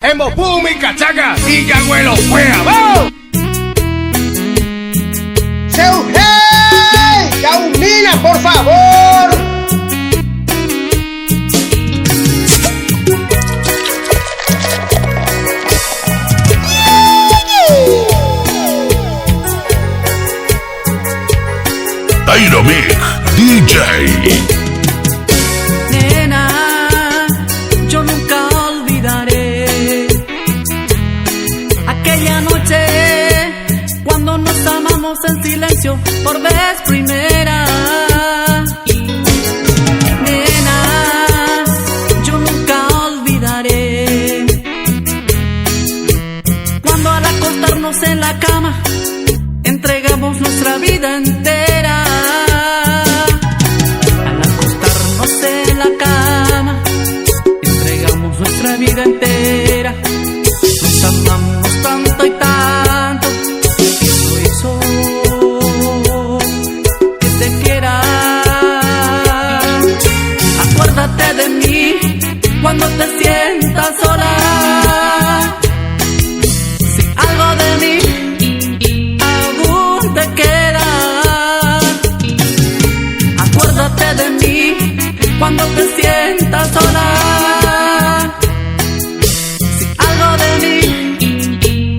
Hembo, pum y cachaca y yagüelo fuera, ¡vamos! ¡Seu hey! ¡Yaumina, por favor! Dynamic DJ. Nena, yo nunca olvidaré aquella noche cuando nos amamos en silencio por vez primera. Nena, yo nunca olvidaré cuando al acostarnos en la cama entregamos nuestra vida entera. Al acostarnos en la cama entregamos nuestra vida entera. Nos amamos tanto y tanto que eso hizo que te quiera. Acuérdate de mí cuando te sientas sola. Si algo de mí aún te queda, acuérdate de mí cuando te sientas sola. Si algo de mí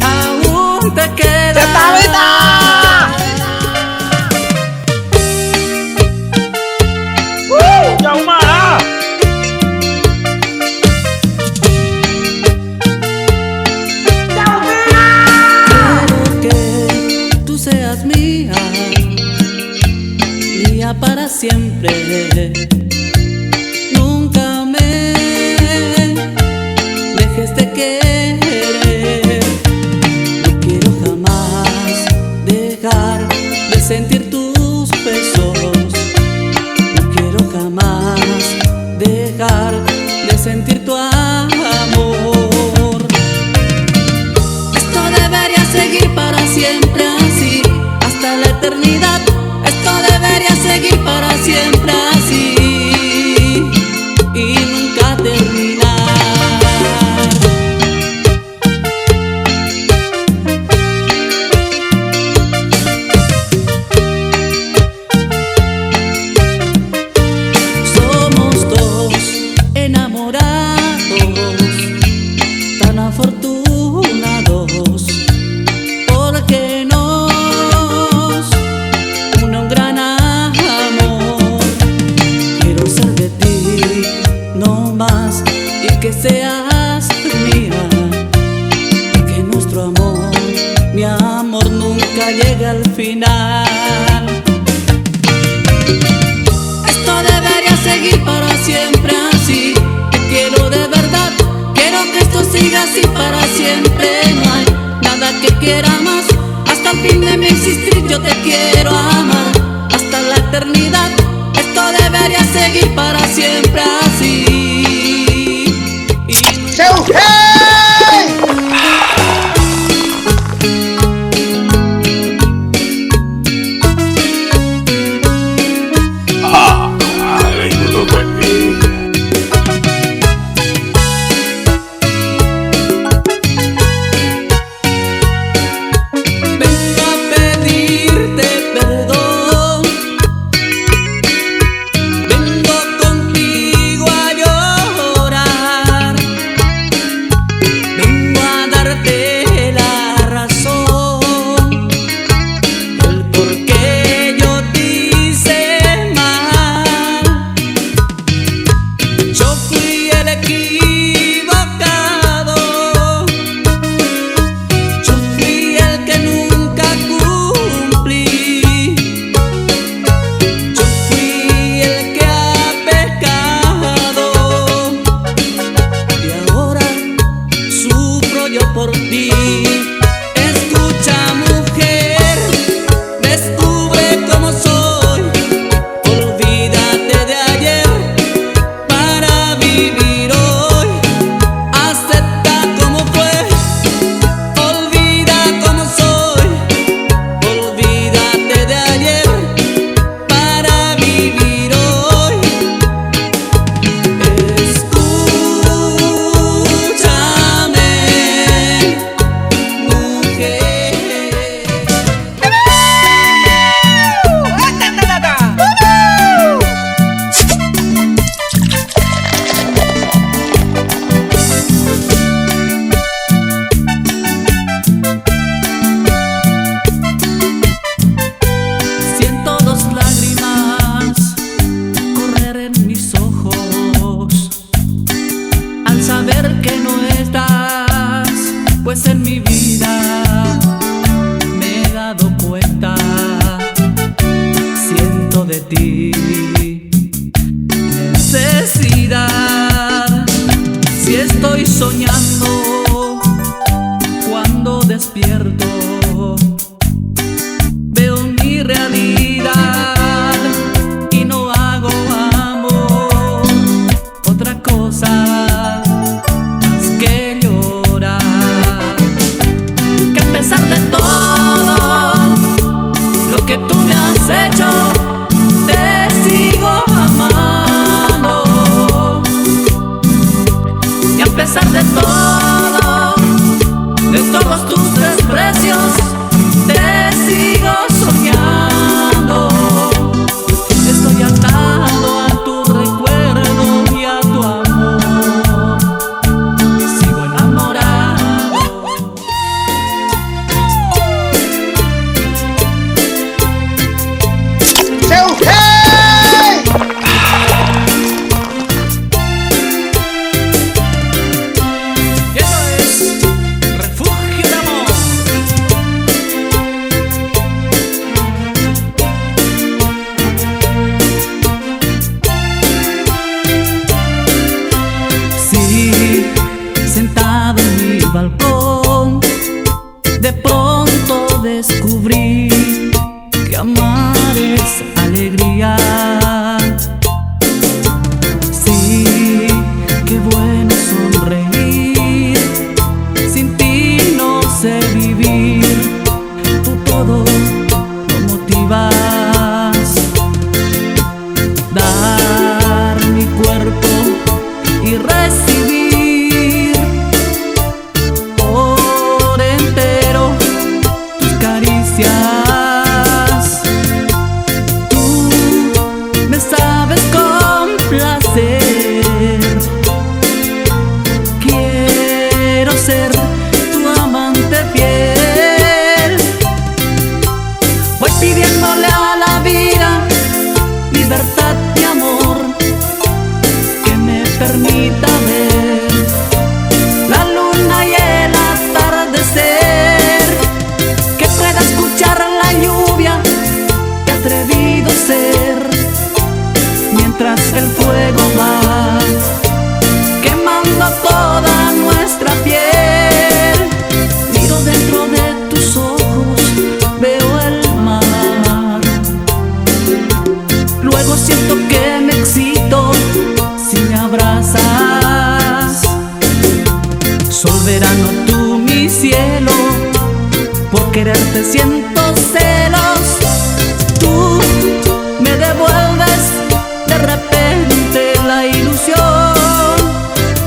aún te queda. ¡Yaumara! Quiero que tú seas mía, mía para siempre. Nunca me dejes de querer. No quiero jamás dejar de sentir tus besos. No quiero jamás dejar de sentir tu amor. Esto debería seguir para siempre así, hasta la eternidad. Esto debería seguir para siempre así y nunca terminar. Somos dos enamorados, tan afortunados, porque nos une un gran amor. Quiero ser de ti, no más, y que seas mía, y que nuestro amor, mi amor, nunca llegue al final. Esto debería seguir para siempre así. Te quiero de verdad, quiero que esto siga así para siempre. No hay nada que quiera más. Hasta el fin de mi existir yo te quiero amar, hasta la eternidad. Esto debería seguir para siempre así y ¡Seu hey! vengo a pedirte perdón. Vengo contigo a llorar. Vengo a darte la razón del por qué yo te hice mal. Yo fui el equivocado. Yo fui el que nunca cumplí. Yo fui el que ha pecado. Y ahora sufro yo por ti. Escucha, mujer, descubre cómo soy. Olvídate de ayer para vivir hoy. Acepta como fue. Olvida cómo soy. Olvídate de ayer para vivir hoy. Escúchame. desierto veo mi realidad y no hago amor otra cosa más que llorar. Que a pesar de todo lo que tú me has hecho, te sigo amando. Y a pesar de todos tus desprecios, te sigo soñando. Estoy atado a tu recuerdo y a tu amor. Sigo enamorado. Seu Rei! Y eso es Refugio de Amor. Sí, sentado en mi balcón, de pronto descubrí que amar es alegría. Sí, qué bueno sonreír. Sin ti no sé vivir. Tú todo lo motivas. Dar mi cuerpo y recibir por entero tus caricias. Tú me sabes complacer. Quiero ser tu amante fiel. Voy pidiéndole a la vida libertad y amor, que me permita ver la luna y el atardecer, que pueda escuchar la lluvia, que atrevido ser, mientras el fuego va quemando toda nuestra piel. Miro dentro de tus ojos, veo el mar. Luego siento que me excito si me abrazas. Sol, verano, tú mi cielo, por quererte siento celos. Tú me devuelves de repente la ilusión.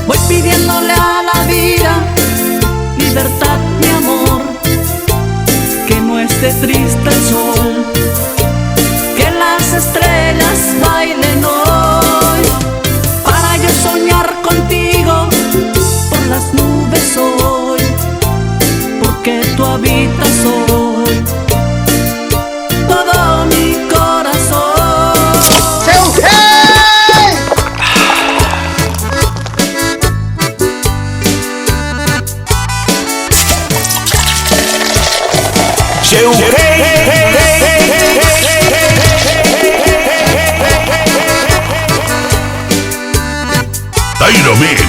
Voy pidiéndole a la vida libertad, mi amor, que no esté triste el sol, que las estrellas bailen hoy, para yo soñar contigo por las nubes hoy, porque tú habitas hoy todo mi corazón. Seu Rei! Seu Rei! Dynamic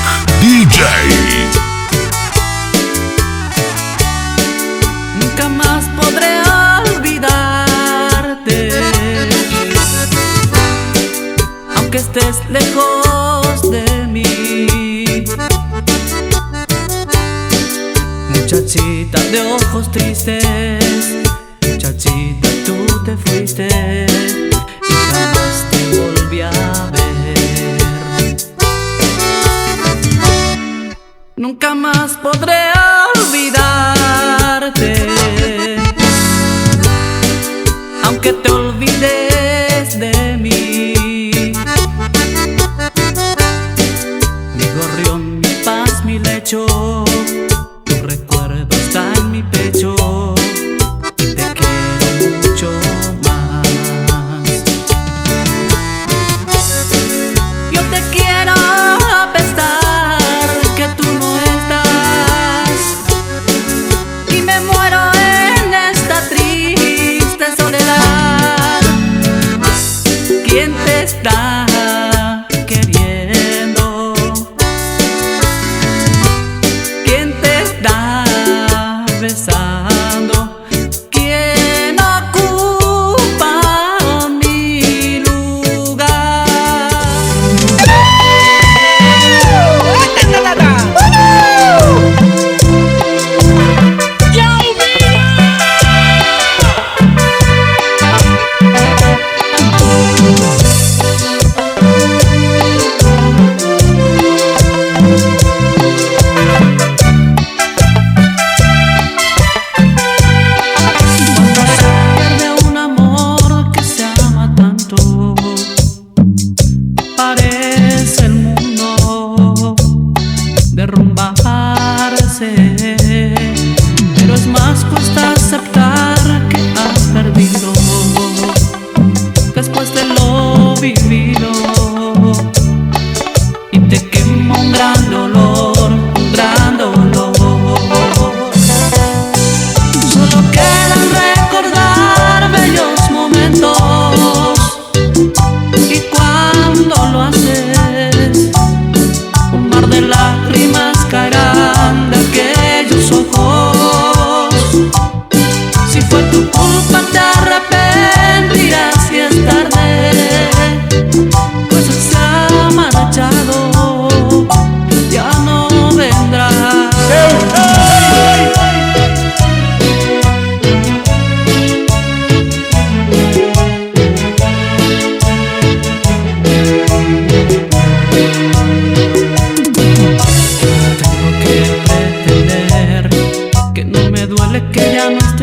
DJ. Nunca más podré olvidarte, aunque estés lejos de mí. Muchachita de ojos tristes, muchachita, tú te fuiste y jamás te volví a ver. Nunca más podré olvidarte, aunque te olvides de mí. Mi gorrión, mi paz, mi lecho, tu recuerdo está en mi pecho. Te quiero mucho más. Yo te quiero a pesar que tú no estás, y me muero en esta triste soledad. ¿Quién te está queriendo?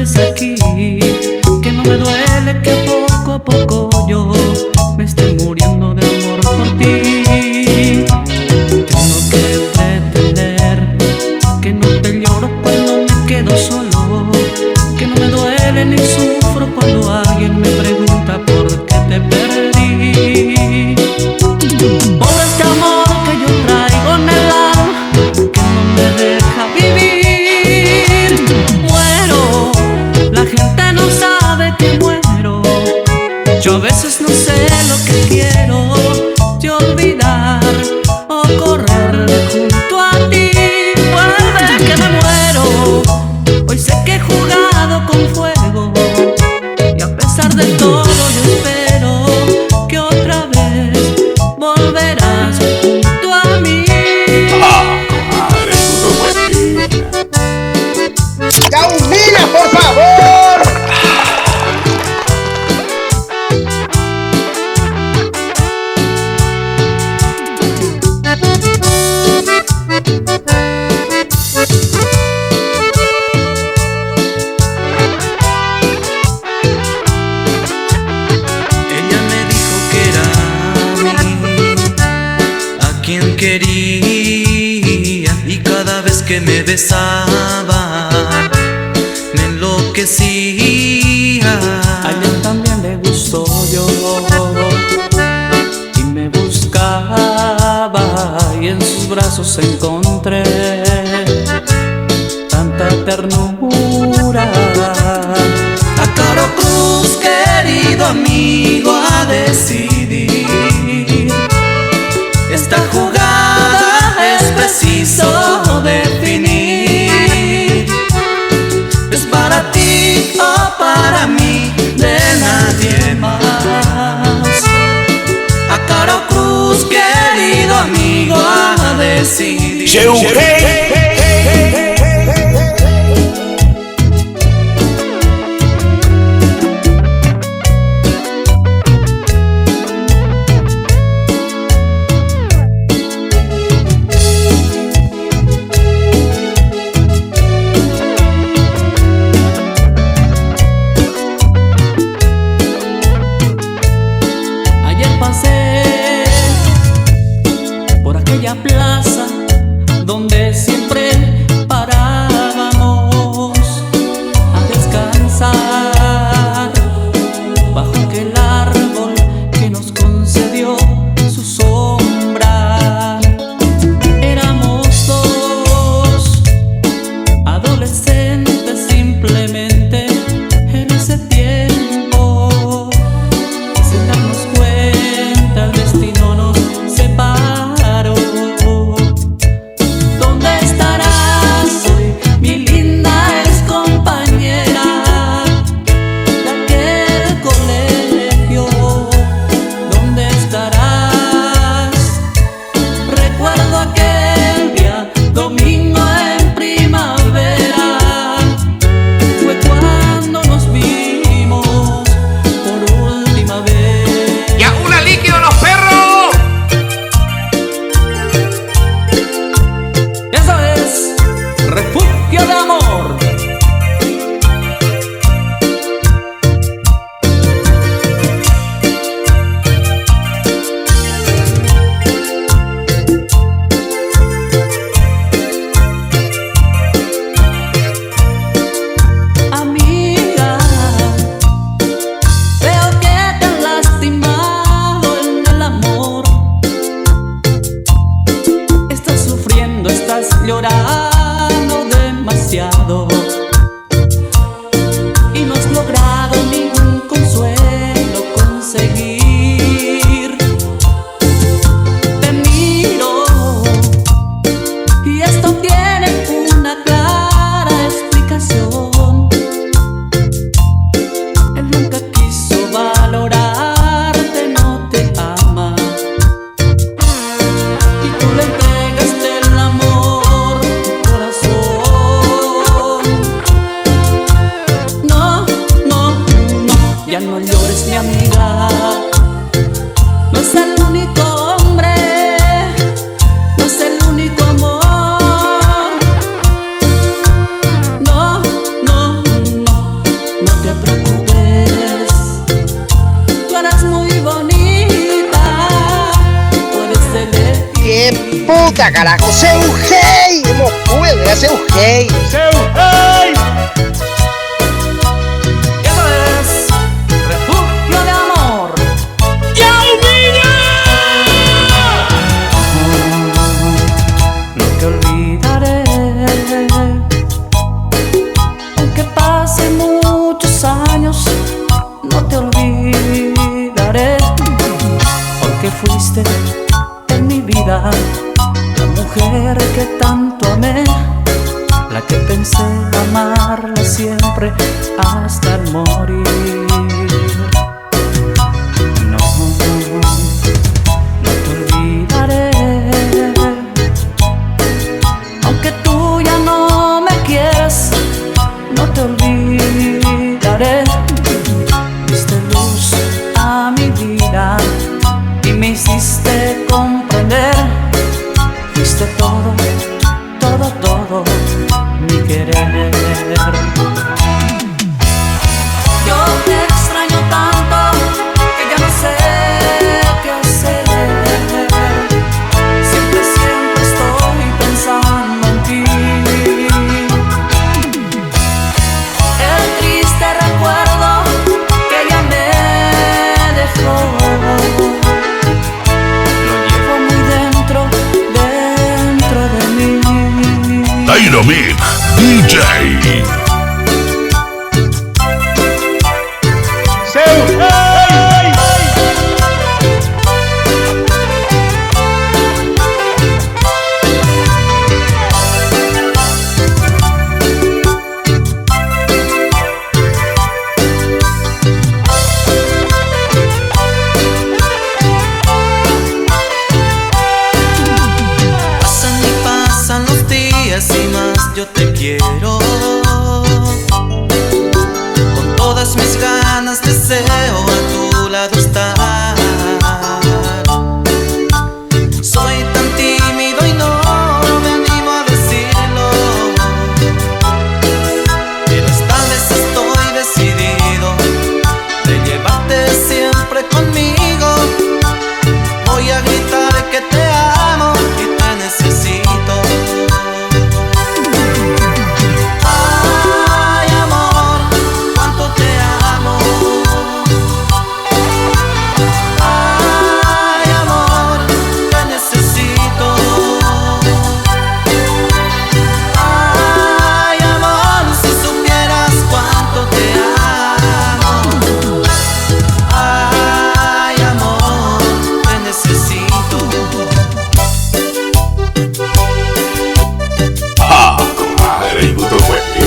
estés aquí, que no me duele que poco a poco yo me estoy muriendo de amor por ti. Tengo que pretender que no te lloro cuando me quedo solo, que no me duele ni sufro cuando alguien me pregunta por qué te perdí. Por este amor que yo traigo en el alma, que no me deja vivir. Muero, la gente no sabe que muero. Yo a veces no sé lo que quiero, de olvidar o correr junto a ti. Vuelve que me muero, hoy sé que he jugado con fuego, y a pesar de todo yo espero que otra vez volverás junto a mí. ¡Yaumina, por favor! Ella me dijo que era a mí a quien quería, y cada vez que me besaba me enloquecía. A ella también le gustó yo y me buscaba, y en sus brazos encontré tanta ternura. A Caro Cruz, querido amigo, a decidir esta jugada es preciso definir. ¿Es para ti o para mí? De nadie más. A Caro Cruz, querido amigo, a decidir. Ayer pasé por aquella plaza donde siempre parábamos a descansar bajo aquel árbol que nos concedió su sombra. Éramos dos adolescentes simplemente en ese tiempo, sin darnos cuenta el destino nos separó. ¿Dónde estarás hoy, mi linda ex compañera de aquel colegio? ¿Dónde estarás? Recuerdo aquel día, domingo en primavera, fue cuando nos vimos por última vez. ¡Ya una líquido los perros! Eso es Refugio de Amor. Amiga, veo que te has lastimado en el amor. Estás sufriendo, estás llorando demasiado. Mira, carajo, seu rei! Não puede, é seu rei! Seu rei! Eso es Refugio de Amor. No te olvidaré, aunque pasen muchos años. No te olvidaré, porque fuiste en mi vida la mujer que tanto amé, la que pensé amarla siempre hasta el morir. No, no te olvidaré, aunque tú ya no me quieres. No te olvidaré, diste luz a mi vida y me hiciste comprender. Fuiste todo, todo, todo mi querer. Yo te extraño tanto que ya no sé qué hacer. Siempre, siempre estoy pensando en ti. El triste recuerdo que ya me dejó lo llevo muy dentro, dentro de mí. Dynamic DJ. Seu rei! Pasan y pasan los días y más yo te quiero. Con todas mis ganas deseo a tu lado estar. Soy tan tímido y no me animo a decirlo, pero esta vez estoy decidido de llevarte siempre conmigo. Voy a gritar que te amo y te necesito. Ay, amor, cuánto te amo. Ay, amor, te necesito. Ay, amor, si supieras cuánto te amo. Ay, amor, te necesito. Ah, compadre, el gusto fue. Y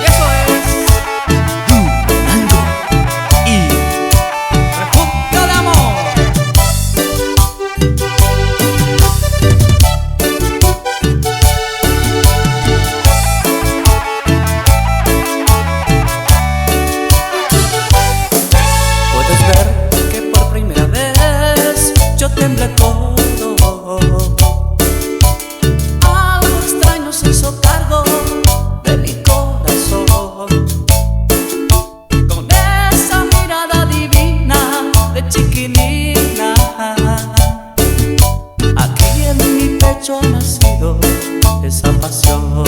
eso es Nando y Refugio de Amor. Puedes ver que por primera vez yo temblé todo. Algo extraño se hizo cargo de mi corazón. Con esa mirada divina de chiquilina, aquí en mi pecho ha nacido esa pasión.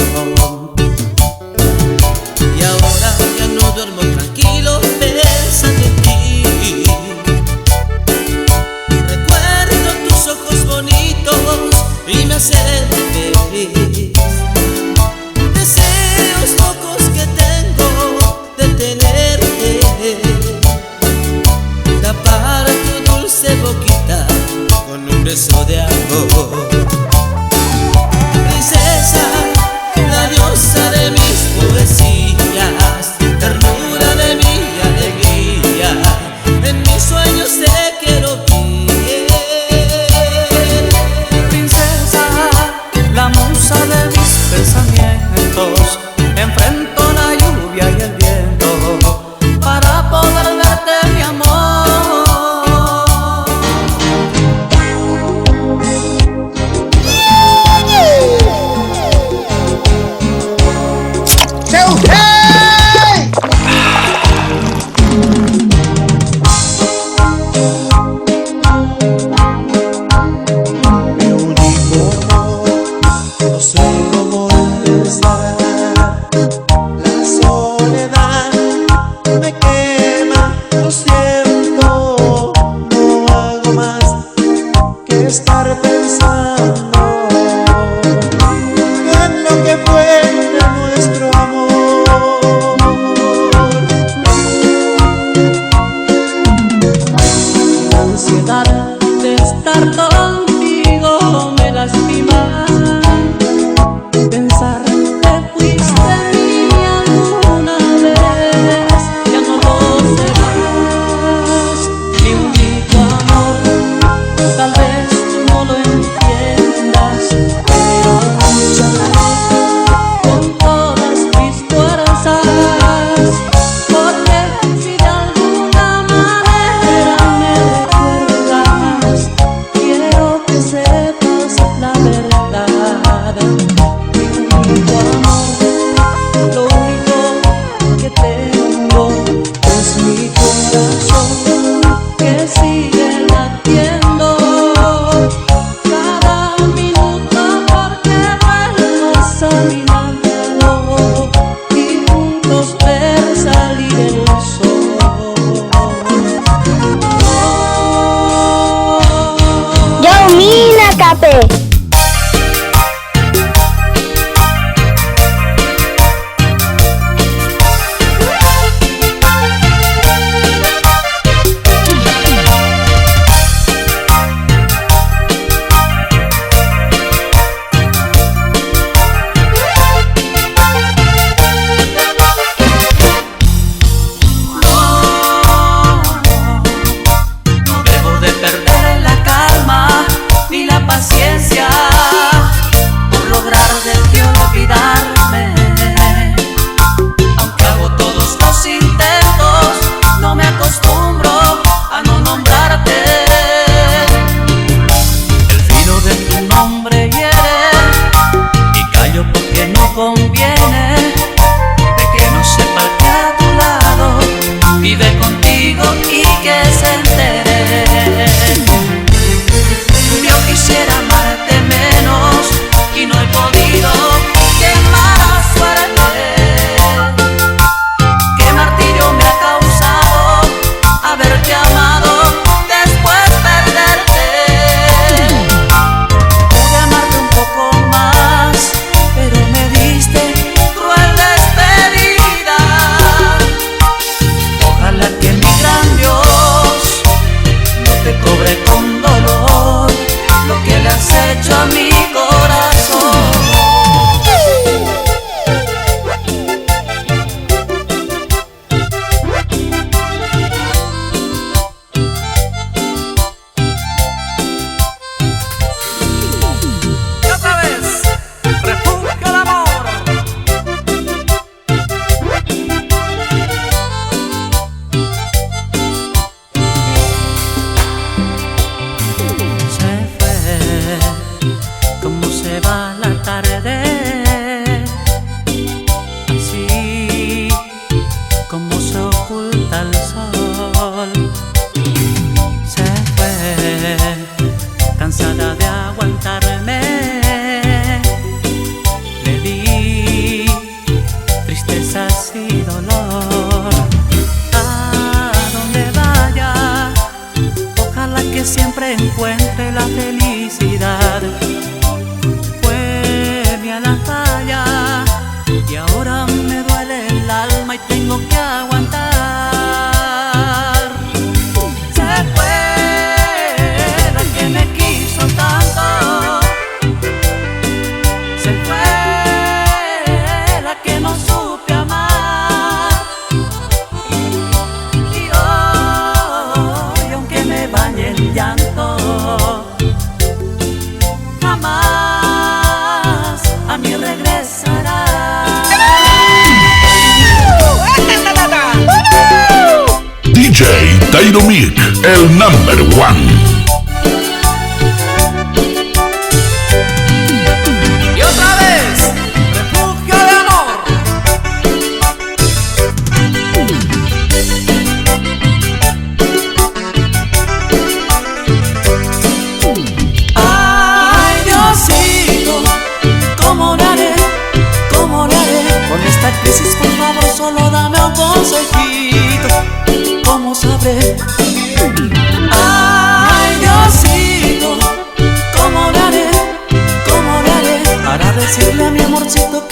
Y ahora ya no duermo tranquilo pensando en ti. Recuerdo tus ojos bonitos y me hacen feliz. Deseos locos que tengo de tenerte, tapar tu dulce boquita con un beso de amor. Princesa, la diosa de mis poesías, ternura de mi alegría, en mis sueños te quiero ver. Princesa, la musa de mis pensamientos, enfrento la lluvia y el viento para poder verte, mi amor. Seu rei! Meu único y juntos ver salir el sol. Yaumina Cape. Dynamic, el number one. Y otra vez, refugio de amor. Ay, Diosito, ¿cómo le haré? ¿Cómo le haré? Con esta crisis, por favor, solo dame un consejito. ¿Cómo sabré? Ay, Diosito, ¿cómo le haré? ¿Cómo le haré? Para decirle a mi amorcito